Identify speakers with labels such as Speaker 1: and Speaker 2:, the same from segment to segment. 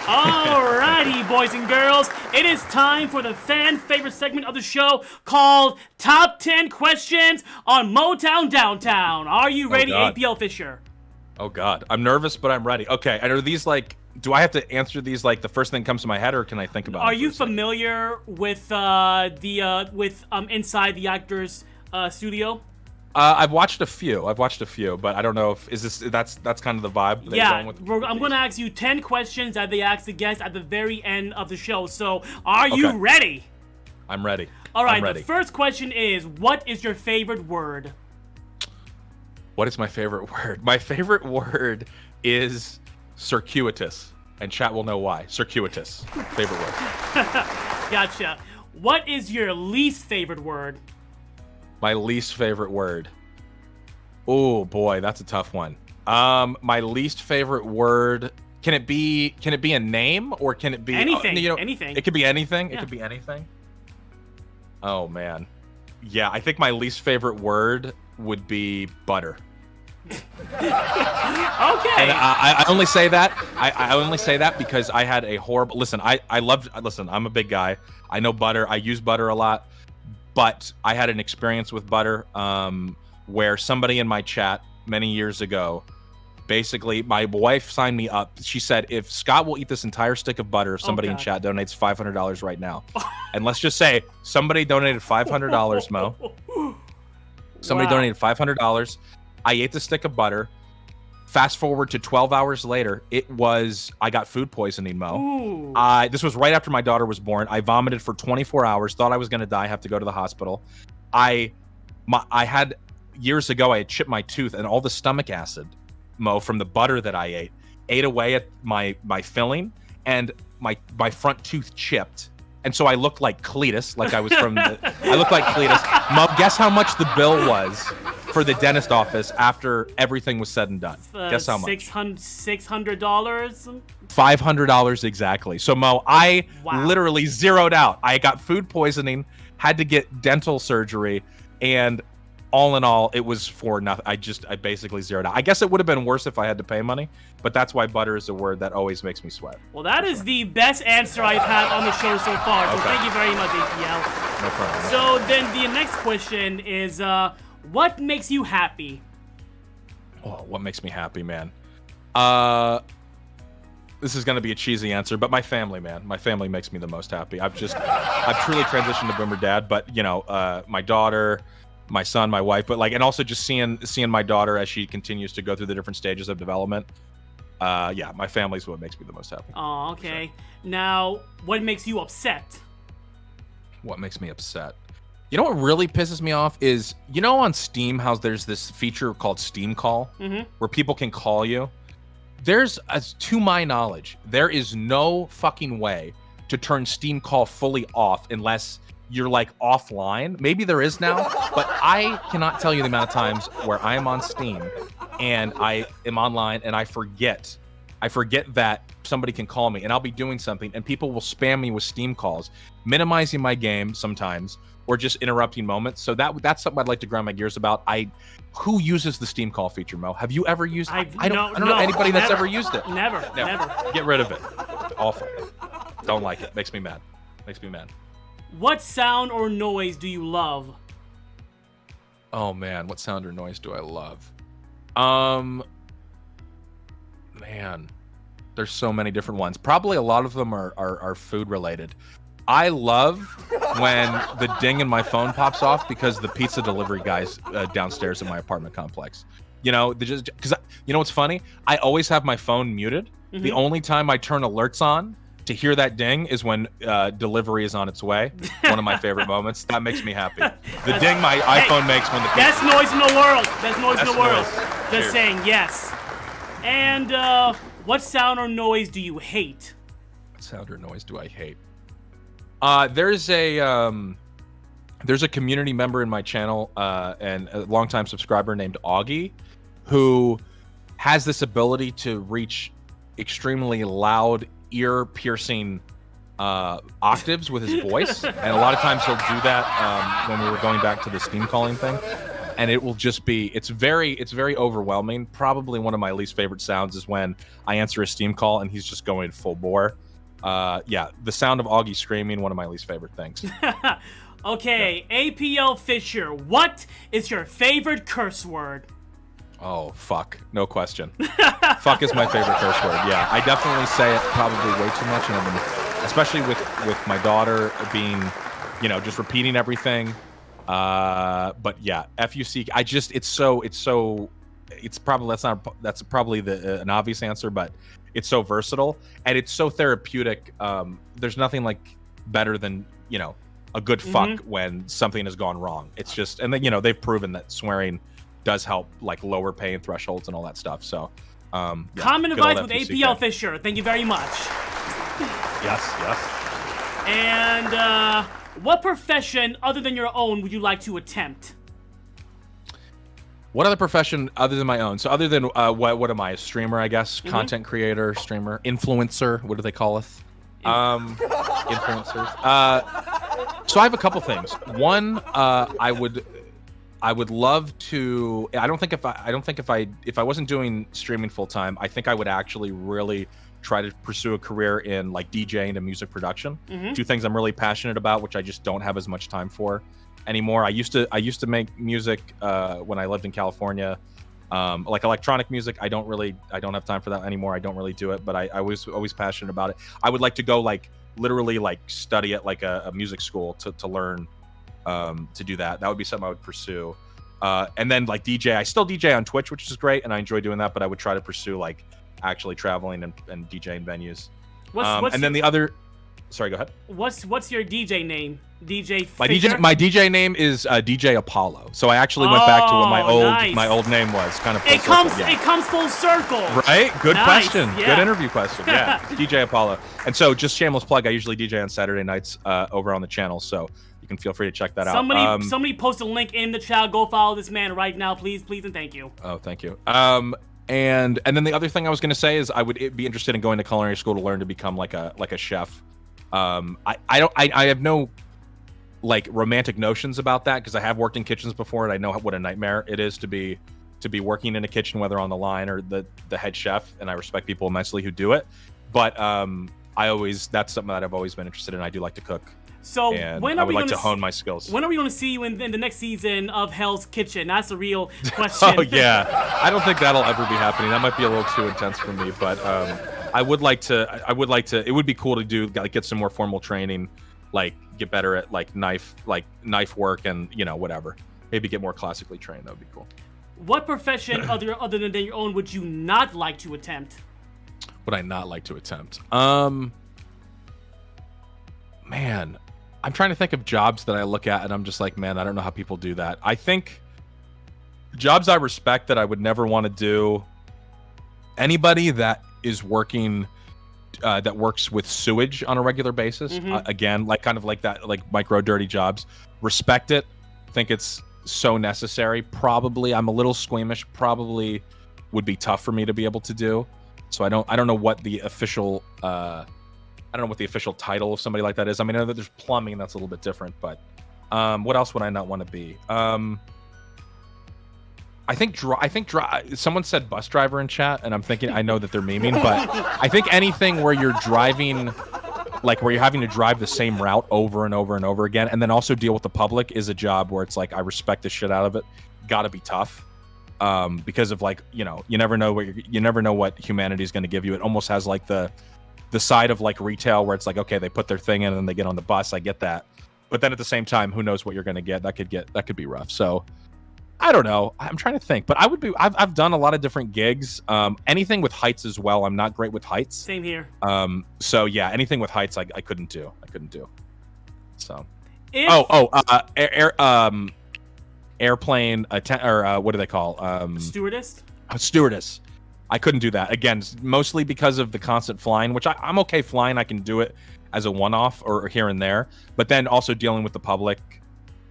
Speaker 1: Alrighty, boys and girls, it is time for the fan favorite segment of the show called Top 10 Questions on Motown Downtown. Are you ready, APLfisher?
Speaker 2: Oh God, I'm nervous, but I'm ready. Okay, and are these like, do I have to answer these like the first thing that comes to my head, or can I think about it?
Speaker 1: Are you familiar with Inside the Actors Studio?
Speaker 2: I've watched a few, but I don't know if that's kind of the vibe that you're going with.
Speaker 1: I'm going to ask you 10 questions that they ask the guests at the very end of the show. So, are you ready?
Speaker 2: I'm ready.
Speaker 1: All right, the first question is, what is your favorite word?
Speaker 2: What is my favorite word? My favorite word is circuitous, and chat will know why. Circuitous, favorite word.
Speaker 1: Gotcha. What is your least favorite word?
Speaker 2: My least favorite word. Oh boy, that's a tough one. My least favorite word. Can it be a name, or can it be
Speaker 1: anything?
Speaker 2: Anything. It could be anything.
Speaker 1: Yeah.
Speaker 2: It could be anything. Oh man. Yeah, I think my least favorite word would be butter.
Speaker 1: Okay.
Speaker 2: And I only say that. I only say that because I had a horrible. Listen, listen. I'm a big guy. I know butter. I use butter a lot, but I had an experience with butter where somebody in my chat many years ago, basically, my wife signed me up. She said, if Scott will eat this entire stick of butter, if somebody in chat donates $500 right now, and let's just say somebody donated $500, Mo. Somebody donated $500. I ate the stick of butter. Fast forward to 12 hours later, I got food poisoning, Mo. This was right after my daughter was born. I vomited for 24 hours, thought I was going to die, have to go to the hospital. Years ago, I had chipped my tooth, and all the stomach acid, Mo, from the butter that I ate away at my filling, and my front tooth chipped. And so I looked like Cletus, like I was I looked like Cletus. Mo, guess how much the bill was for the dentist office after everything was said and done? Guess how much?
Speaker 1: $600?
Speaker 2: $500 exactly. So Mo, I literally zeroed out. I got food poisoning, had to get dental surgery, and all in all, it was for nothing. I basically zeroed out. I guess it would have been worse if I had to pay money, but that's why butter is a word that always makes me sweat.
Speaker 1: Well, that is the best answer I've had on the show so far. So thank you very much, APL.
Speaker 2: No problem.
Speaker 1: So then the next question is, what makes you happy?
Speaker 2: Oh, what makes me happy, man? This is going to be a cheesy answer, but my family, man. My family makes me the most happy. I've truly transitioned to boomer dad, but my daughter, my son, my wife, but and also just seeing my daughter as she continues to go through the different stages of development. My family's what makes me the most happy.
Speaker 1: Oh, okay. Sure. Now, what makes you upset?
Speaker 2: What makes me upset? You know what really pisses me off is, on Steam, how there's this feature called Steam Call, where people can call you. To my knowledge, there is no fucking way to turn Steam Call fully off unless you're offline. Maybe there is now, but I cannot tell you the amount of times where I am on Steam and I am online and I forget that somebody can call me, and I'll be doing something and people will spam me with Steam calls, minimizing my game sometimes or just interrupting moments. So that's something I'd like to grind my gears about. Who uses the Steam Call feature, Mo? Have you ever used it? I don't know anybody that's ever used it.
Speaker 1: Never.
Speaker 2: Get rid of it. Awful. Don't like it. Makes me mad.
Speaker 1: What sound or noise do you love?
Speaker 2: Oh man, what sound or noise do I love? Man, there's so many different ones. Probably a lot of them are food related. I love when the ding in my phone pops off because the pizza delivery guy's downstairs in my apartment complex. Because what's funny? I always have my phone muted. The only time I turn alerts on to hear that ding is when delivery is on its way. One of my favorite moments. That makes me happy. The ding my iPhone makes when the
Speaker 1: best noise in the world. Best noise in the world. Just
Speaker 2: Cheers.
Speaker 1: saying yes. And what sound or noise do you hate?
Speaker 2: What sound or noise do I hate? There's a community member in my channel and a longtime subscriber named Augie, who has this ability to reach extremely loud, ear-piercing octaves with his voice, and a lot of times he'll do that when we were going back to the Steam calling thing. and it will just be it's very overwhelming. Probably one of my least favorite sounds is when I answer a Steam call and he's just going full bore. Yeah, the sound of Augie screaming, one of my least favorite things.
Speaker 1: Okay, yeah. APLfisher, what is your favorite curse word?
Speaker 2: Oh, fuck. No question. Fuck is my favorite curse word. Yeah, I definitely say it probably way too much, and especially with my daughter being, just repeating everything. But yeah, FUC. It's probably that's probably an obvious answer, but it's so versatile and it's so therapeutic. There's nothing like better than a good fuck when something has gone wrong. It's just, and then they've proven that swearing does help like lower pain thresholds and all that stuff. So
Speaker 1: common advice with APLfisher. Thank you very much.
Speaker 2: Yes.
Speaker 1: And what profession other than your own would you like to attempt?
Speaker 2: What other profession other than my own? So other than what am I? A streamer, I guess. Content creator, streamer, influencer. What do they call us? Influencers. So I have a couple things. One, I would love to. I don't think if I wasn't doing streaming full time, I think I would actually really try to pursue a career in like DJing and music production. Two things I'm really passionate about, which I just don't have as much time for anymore. I used to make music when I lived in California, like electronic music. I don't have time for that anymore. I don't really do it, but I was always passionate about it. I would like to go like literally like study at like a music school to learn to do that. That would be something I would pursue. And then like DJ, I still DJ on Twitch, which is great, and I enjoy doing that, but I would try to pursue like actually traveling and DJing venues. Then the other, sorry, go ahead.
Speaker 1: What's your DJ name? DJ Fisher?
Speaker 2: My DJ name is DJ Apollo. So I actually went back to what my old name was. Kind of.
Speaker 1: It comes full circle.
Speaker 2: Right? Good question. Yeah. Good interview question. Yeah. DJ Apollo. And so just shameless plug. I usually DJ on Saturday nights over on the channel. So you can feel free to check that out.
Speaker 1: Somebody post a link in the chat. Go follow this man right now, please, and thank you.
Speaker 2: Oh, thank you. And then the other thing I was going to say is I would be interested in going to culinary school to learn to become like a chef. I have no like romantic notions about that because I have worked in kitchens before and I know what a nightmare it is to be working in a kitchen, whether on the line or the head chef, and I respect people immensely who do it. But that's something that I've always been interested in. I do like to cook.
Speaker 1: So when are we going to
Speaker 2: hone my skills?
Speaker 1: When are we going to see you in the next season of Hell's Kitchen? That's a real question.
Speaker 2: Oh yeah, I don't think that'll ever be happening. That might be a little too intense for me, but I would like to. It would be cool to get some more formal training, like get better at like knife work and whatever. Maybe get more classically trained. That would be cool.
Speaker 1: What profession other than your own would you not like to attempt?
Speaker 2: Would I not like to attempt? Man, I'm trying to think of jobs that I look at and I'm just like, man, I don't know how people do that. I think jobs I respect that I would never want to do. Anybody that is working, that works with sewage on a regular basis. Again, like kind of like that, like micro dirty jobs. Respect it. Think it's so necessary. Probably, I'm a little squeamish. Probably would be tough for me to be able to do. So I don't know what the official. I don't know what the official title of somebody like that is. I mean, I know that there's plumbing, that's a little bit different, but what else would I not want to be? I think someone said bus driver in chat, and I'm thinking, I know that they're memeing, but I think anything where you're driving, like where you're having to drive the same route over and over and over again, and then also deal with the public is a job where it's like, I respect the shit out of it. Gotta be tough. Because of like, you never know what humanity is going to give you. It almost has like the side of like retail where it's like, okay, they put their thing in and then they get on the bus. I get that. But then at the same time, who knows what you're going to get? That could be rough. So I don't know. I'm trying to think, but I've done a lot of different gigs. Anything with heights as well. I'm not great with heights.
Speaker 1: Same here.
Speaker 2: So yeah, anything with heights, I couldn't do. So, airplane, or what do they call?
Speaker 1: Stewardess?
Speaker 2: Stewardess. I couldn't do that. Again, mostly because of the constant flying, which I'm okay flying. I can do it as a one-off or here and there. But then also dealing with the public,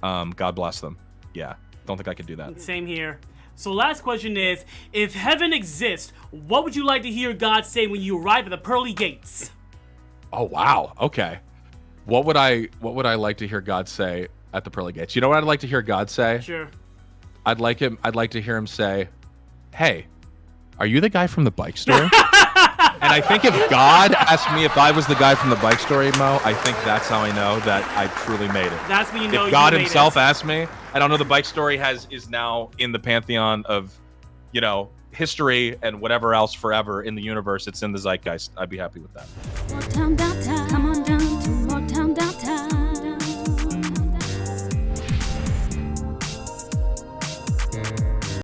Speaker 2: God bless them. Yeah, don't think I could do that.
Speaker 1: Same here. So last question is, if heaven exists, what would you like to hear God say when you arrive at the pearly gates?
Speaker 2: Oh, wow. Okay. What would I like to hear God say at the pearly gates? You know what I'd like to hear God say?
Speaker 1: Sure.
Speaker 2: I'd like to hear him say, "Hey, are you the guy from the bike story?" And I think if God asked me if I was the guy from the bike story, Mo, I think that's how I know that I truly made it.
Speaker 1: That's when you know
Speaker 2: if God
Speaker 1: you made
Speaker 2: himself
Speaker 1: it.
Speaker 2: asked me, I don't know, the bike story is now in the pantheon of, history and whatever else forever in the universe. It's in the zeitgeist. I'd be happy with that.
Speaker 3: Motown downtown. Come